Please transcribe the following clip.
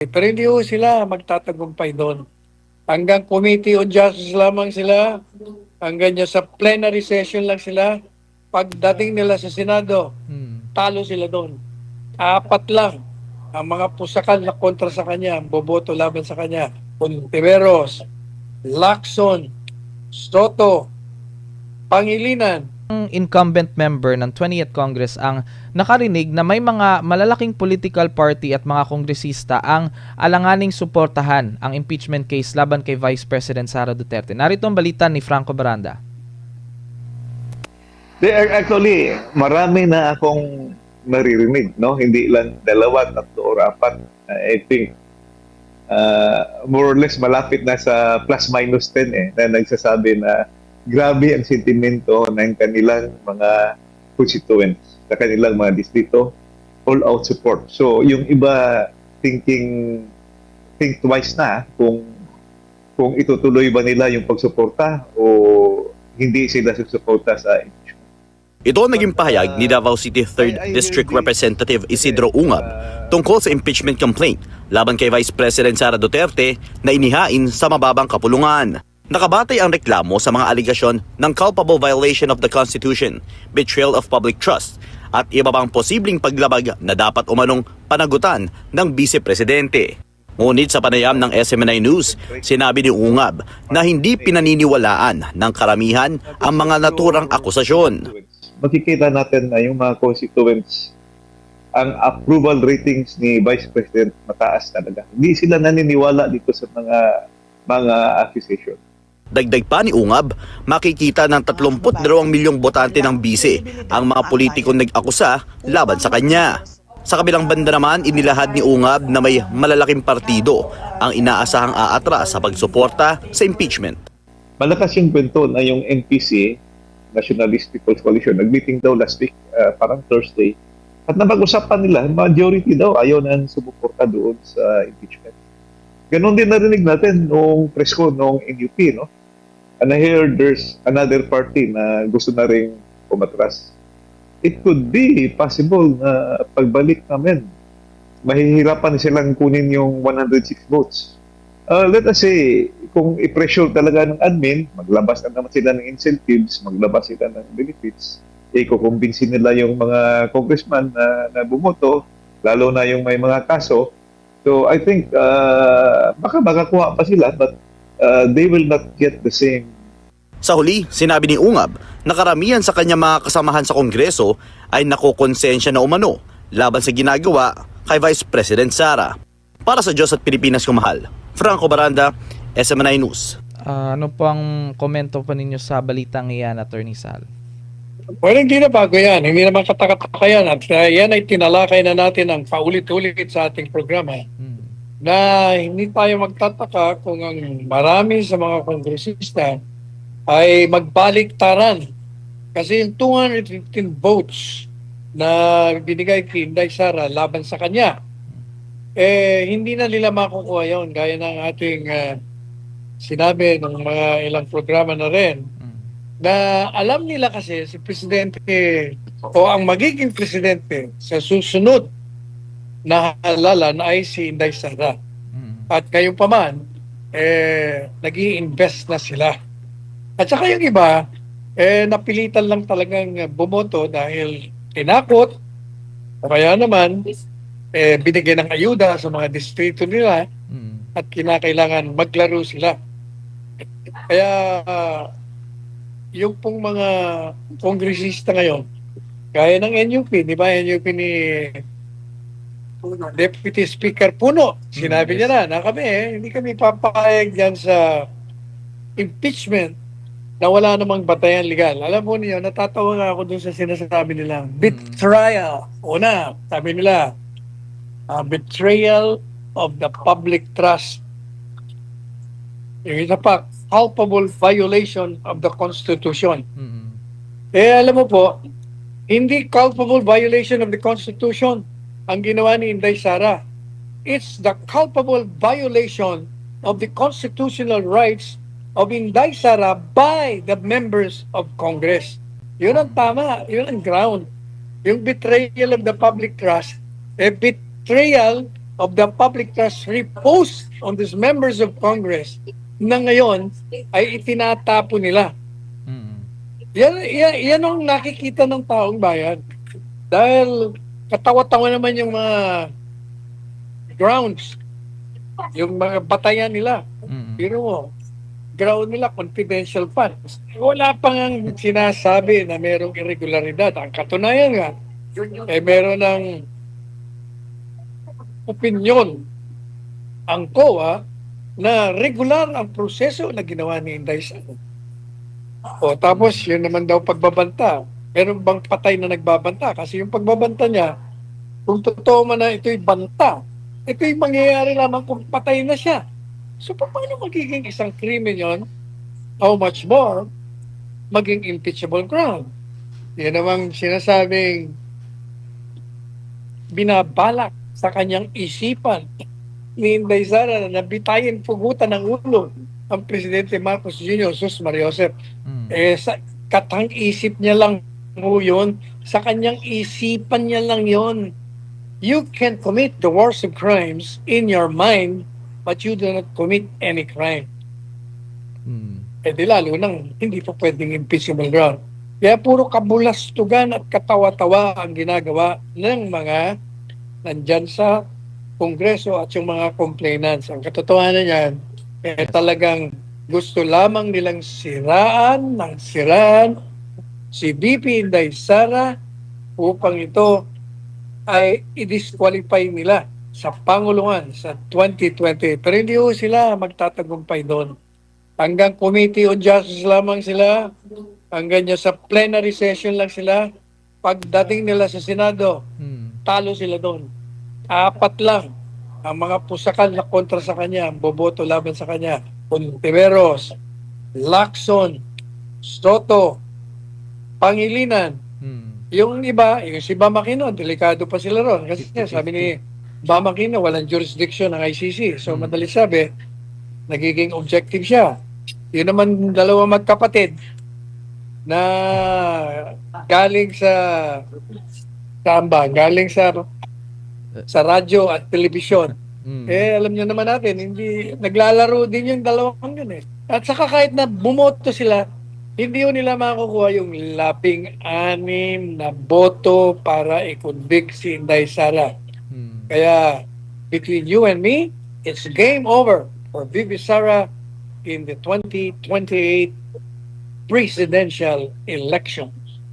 Pero hindi ho sila magtatagumpay doon. Hanggang Committee on Justice lamang sila, hanggang sa plenary session lang sila. Pagdating nila sa Senado, talo sila doon. Apat lang ang mga pusakal na kontra sa kanya, boboto laban sa kanya. Ontiveros, Lacson, Soto, Pangilinan. Ang incumbent member ng 20th Congress ang nakarinig na may mga malalaking political party at mga kongresista ang alanganing suportahan ang impeachment case laban kay Vice President Sara Duterte. Narito ang balita ni Franco Baranda. Actually, marami na akong naririnig, no? Hindi lang dalawa, tatlo, or apat. I think more or less malapit na sa plus-minus 10 na nagsasabi na grabe ang sentimento ng kanilang mga constituents, sa kanilang mga distrito, all-out support. So, yung iba think twice na kung itutuloy ba nila yung pagsuporta o hindi sila susuporta sa impeachment. Ito ang naging pahayag ni Davao City 3rd District Representative Isidro Ungab tungkol sa impeachment complaint laban kay Vice President Sara Duterte na inihain sa mababang kapulungan. Nakabatay ang reklamo sa mga aligasyon ng culpable violation of the Constitution, betrayal of public trust, at iba pang posibleng paglabag na dapat umanong panagutan ng Vice Presidente. Ngunit sa panayam ng SMNI News, sinabi ni Ungab na hindi pinaniniwalaan ng karamihan ang mga naturang akusasyon. Makikita natin na yung mga constituents, ang approval ratings ni Vice President mataas talaga. Hindi sila naniniwala dito sa mga accusation. Dagdag pa ni Ungab, makikita ng 32 milyong botante ng bise ang mga politikong nag-akusa laban sa kanya. Sa kabilang banda naman, inilahad ni Ungab na may malalaking partido ang inaasahang aatras sa pagsuporta sa impeachment. Malakas yung kwento na yung NPC, Nationalist People's Coalition, nag-meeting daw last week, parang Thursday, at napag-usapan nila, majority daw ayaw na sumuporta doon sa impeachment. Ganon din narinig natin noong presko, noong NUP, no? And I hear there's another party na gusto na rin umatras. It could be possible na pagbalik namin, mahihirapan silang kunin yung 106 votes. Let us say, kung i-pressure talaga ng admin, maglabas na naman sila ng incentives, maglabas sila ng benefits, kukumbinsin nila yung mga congressman na bumoto, lalo na yung may mga kaso. So I think baka makakuha pa sila, but they will not get the same. Sa huli, sinabi ni Ungab na karamihan sa kanya mga kasamahan sa Kongreso ay nakukonsensya na umano laban sa ginagawa kay Vice President Sara. Para sa Diyos at Pilipinas kumahal, Franco Baranda, SMNI News. Ano po ang komento pa ninyo sa balitang iyan, Attorney Sal? Well, hindi na bago yan. Hindi naman katakataka yan. At yan ay tinalakay na natin ang paulit-ulit sa ating programa. Na hindi tayo magtataka kung ang marami sa mga kongresista ay magbaliktaran. Kasi yung 215 votes na binigay kay Inday Sara laban sa kanya, hindi na nila makukuha yun. Gaya ng ating sinabi ng mga ilang programa na rin, na alam nila kasi si Presidente o ang magiging Presidente sa susunod na halalan ay si Inday Sara. At kayo pa man, nag-i-invest na sila. At saka yung iba, napilitan lang talagang bumoto dahil tinakot o kaya naman binigyan ng ayuda sa mga distrito nila at kinakailangan maglaro sila. Kaya yung pong mga kongresista ngayon, gaya ng NUP, di ba? NUP ni Deputy Speaker Puno, sinabi niya na kami, hindi kami papayag dyan sa impeachment na wala namang batayan legal. Alam mo niyo, natatawa nga ako dun sa sinasabi nilang betrayal. Una, sabi nila, betrayal of the public trust. Yung isa pa, culpable violation of the Constitution. Alam mo po, hindi culpable violation of the Constitution ang ginawa ni Inday Sara. It's the culpable violation of the constitutional rights of Inday Sara by the members of Congress. Yun ang tama, yun ang ground. Yung betrayal of the public trust, betrayal of the public trust repost on these members of Congress na ngayon ay itinatapo nila. Mm. Yan ang nakikita ng taong bayan. Dahil katawa-tawa naman yung mga grounds, yung mga batayan nila. Mm. Pero mo, ground nila, confidential funds. Wala pang ang sinasabi na merong irregularidad. Ang katunayan nga, meron ng opinyon ang COA na regular ang proseso na ginawa ni Inday Sara. O tapos yun naman daw pagbabanta. Meron bang patay na nagbabanta? Kasi yung pagbabanta niya, kung totoo man na ito'y banta, ito'y mangyayari lamang kung patay na siya. So paano magiging isang krimen yon? How much more maging impeachable crime? Yan namang sinasabing binabalak sa kanyang isipan ni Inday Sara na bitayin pugutan ng ulo ang Presidente Marcos Jr. Sus Mariosep. Sa katang isip niya lang mo yun, sa kanyang isipan niya lang yon. You can commit the worst of crimes in your mind, but you do not commit any crime. Di lalo nang hindi po pwedeng impeachable ground. Kaya puro kabulastugan at katawa-tawa ang ginagawa ng mga nandyan sa Kongreso at yung mga complainants. Ang katotohanan niyan, talagang gusto lamang nilang siraan si VP Inday Sara upang ito ay i-disqualify nila sa pangulungan sa 2020. Pero hindi ho sila magtatagumpay doon. Hanggang Committee on Justice lamang sila, hanggang sa plenary session lang sila. Pagdating nila sa Senado, talo sila doon. 4 lang ang mga pusakal na kontra sa kanya, boboto laban sa kanya. Ontiveros, Lacson, Soto, Pangilinan. Yung iba, yung si Bam Aquino, delikado pa sila ron. Kasi sabi ni Bam Aquino, walang jurisdiction ng ICC. So madali sabi, nagiging objective siya. Yun naman dalawa magkapatid na galing sa galing sa radyo at telebisyon. Alam niyo naman natin, hindi naglalaro din yung dalawang yun eh. At saka kahit na bumoto sila, hindi yun nila makukuha yung 16 na boto para i-convict si Inday Sara. Kaya between you and me, it's game over for VP Sara in the 2028 presidential election.